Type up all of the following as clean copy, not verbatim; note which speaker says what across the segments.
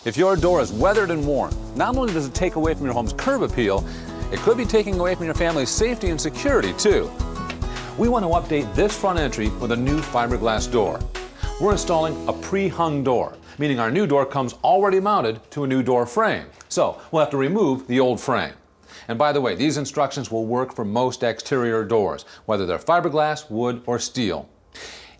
Speaker 1: If your door is weathered and worn, not only does it take away from your home's curb appeal, it could be taking away from your family's safety and security too. We want to update this front entry with a new fiberglass door. We're installing a pre-hung door, meaning our new door comes already mounted to a new door frame. So we'll have to remove the old frame. And by the way, these instructions will work for most exterior doors, whether they're fiberglass, wood, or steel.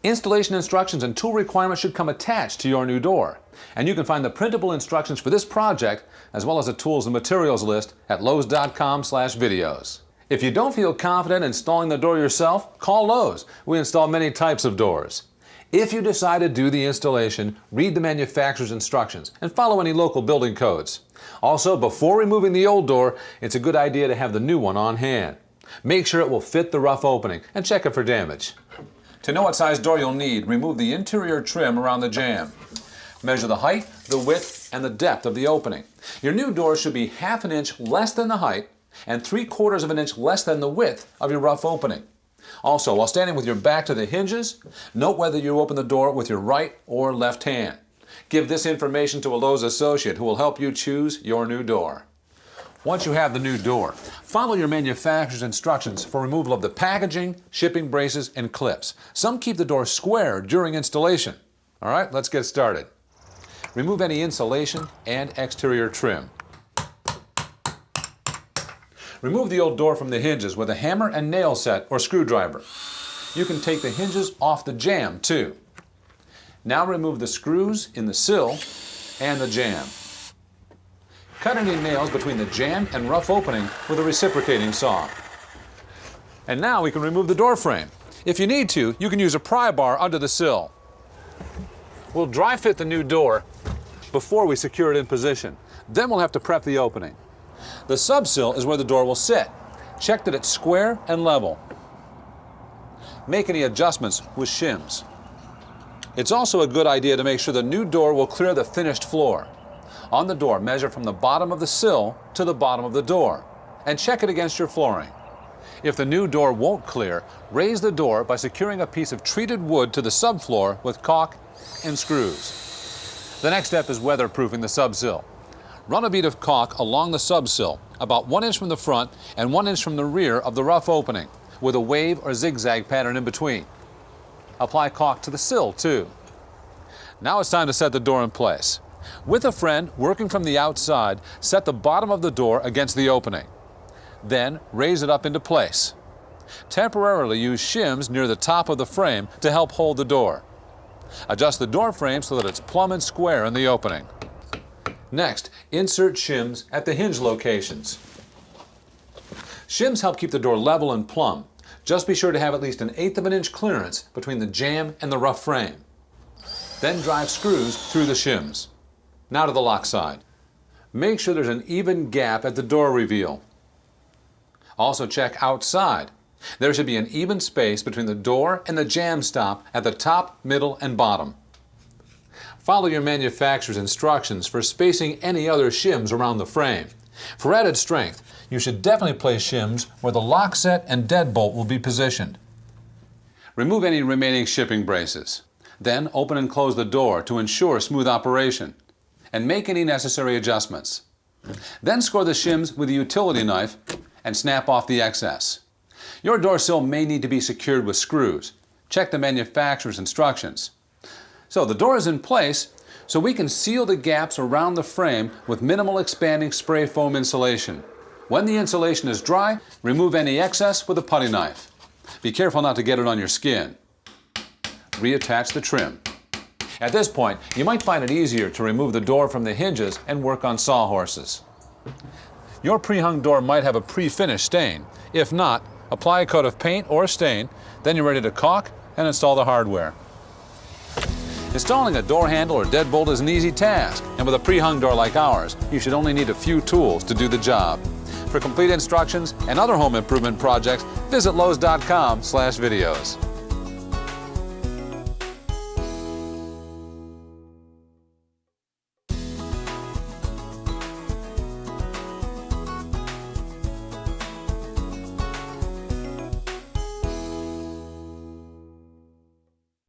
Speaker 1: Installation instructions and tool requirements should come attached to your new door. And you can find the printable instructions for this project, as well as a tools and materials list at Lowe's.com/videos. If you don't feel confident installing the door yourself, call Lowe's. We install many types of doors. If you decide to do the installation, read the manufacturer's instructions and follow any local building codes. Also, before removing the old door, it's a good idea to have the new one on hand. Make sure it will fit the rough opening and check it for damage. To know what size door you'll need, remove the interior trim around the jamb. Measure the height, the width, and the depth of the opening. Your new door should be 1/2 inch less than the height and 3/4 inch less than the width of your rough opening. Also, while standing with your back to the hinges, note whether you open the door with your right or left hand. Give this information to a Lowe's associate who will help you choose your new door. Once you have the new door, follow your manufacturer's instructions for removal of the packaging, shipping braces, and clips. Some keep the door square during installation. All right, let's get started. Remove any insulation and exterior trim. Remove the old door from the hinges with a hammer and nail set or screwdriver. You can take the hinges off the jamb too. Now remove the screws in the sill and the jamb. Cut any nails between the jamb and rough opening with a reciprocating saw. And now we can remove the door frame. If you need to, you can use a pry bar under the sill. We'll dry fit the new door before we secure it in position. Then we'll have to prep the opening. The subsill is where the door will sit. Check that it's square and level. Make any adjustments with shims. It's also a good idea to make sure the new door will clear the finished floor. On the door, measure from the bottom of the sill to the bottom of the door and check it against your flooring. If the new door won't clear, raise the door by securing a piece of treated wood to the subfloor with caulk and screws. The next step is weatherproofing the subsill. Run a bead of caulk along the subsill, about 1 inch from the front and 1 inch from the rear of the rough opening, with a wave or zigzag pattern in between. Apply caulk to the sill too. Now it's time to set the door in place. With a friend working from the outside, set the bottom of the door against the opening. Then raise it up into place. Temporarily use shims near the top of the frame to help hold the door. Adjust the door frame so that it's plumb and square in the opening. Next, insert shims at the hinge locations. Shims help keep the door level and plumb. Just be sure to have at least 1/8 inch clearance between the jamb and the rough frame. Then drive screws through the shims. Now to the lock side. Make sure there's an even gap at the door reveal. Also check outside. There should be an even space between the door and the jamb stop at the top, middle, and bottom. Follow your manufacturer's instructions for spacing any other shims around the frame. For added strength, you should definitely place shims where the lock set and deadbolt will be positioned. Remove any remaining shipping braces. Then open and close the door to ensure smooth operation, and make any necessary adjustments. Then score the shims with a utility knife and snap off the excess. Your door sill may need to be secured with screws. Check the manufacturer's instructions. So the door is in place, so we can seal the gaps around the frame with minimal expanding spray foam insulation. When the insulation is dry, remove any excess with a putty knife. Be careful not to get it on your skin. Reattach the trim. At this point, you might find it easier to remove the door from the hinges and work on sawhorses. Your pre-hung door might have a pre-finished stain. If not, apply a coat of paint or stain, then you're ready to caulk and install the hardware. Installing a door handle or deadbolt is an easy task, and with a pre-hung door like ours, you should only need a few tools to do the job. For complete instructions and other home improvement projects, visit Lowe's.com/videos.